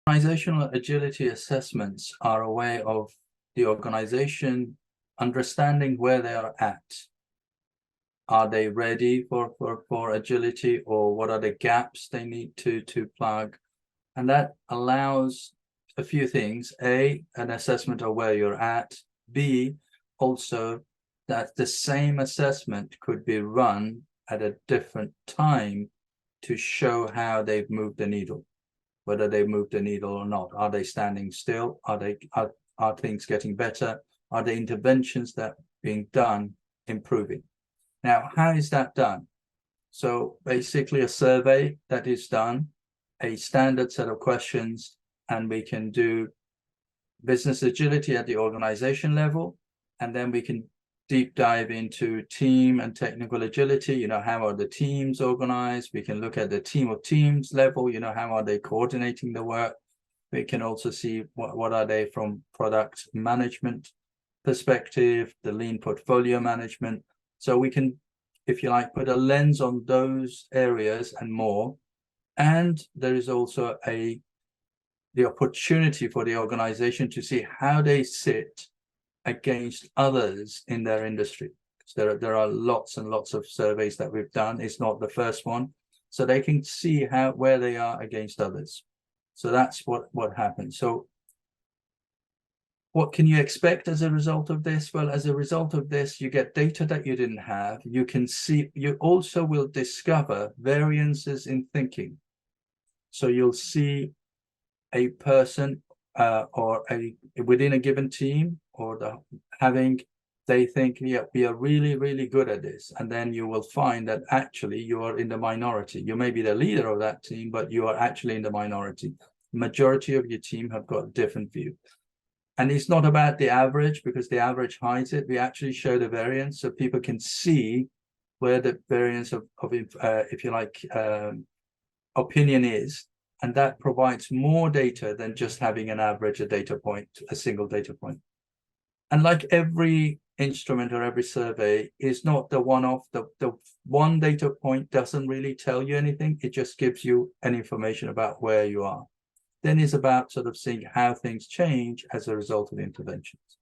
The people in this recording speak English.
Organizational agility assessments are a way of the organization understanding where they are at. Are they ready for agility, or what are the gaps they need to plug? And that allows a few things. A, an assessment of where you're at. B, also that the same assessment could be run at a different time to show how they've moved the needle, whether they moved the needle or not. Are they standing still? Are things getting better? Are the interventions that are being done improving? Now, how is that done? So basically a survey that is done, a standard set of questions, and we can do business agility at the organization level, and then we can deep dive into team and technical agility. How are the teams organized? We can look at the team of teams level. How are they coordinating the work? We can also see what are they from product management perspective, the lean portfolio management. So we can, if you like, put a lens on those areas and more. And there is also the opportunity for the organization to see how they sit against others in their industry. So there are lots and lots of surveys that we've done. It's not the first one. So they can see where they are against others. So that's what happens. So what can you expect as a result of this? Well, as a result of this, you get data that you didn't have. You can see, you also will discover variances in thinking. So you'll see a person within a given team, or they think, yeah, we are really, really good at this. And then you will find that actually you are in the minority. You may be the leader of that team, but you are actually in the minority. Majority of your team have got a different view. And it's not about the average, because the average hides it. We actually show the variance so people can see where the variance of if you like, opinion is. And that provides more data than just having an average, a single data point. And like every instrument or every survey is not the one-off. The one data point doesn't really tell you anything. It just gives you an information about where you are. Then it's about sort of seeing how things change as a result of interventions.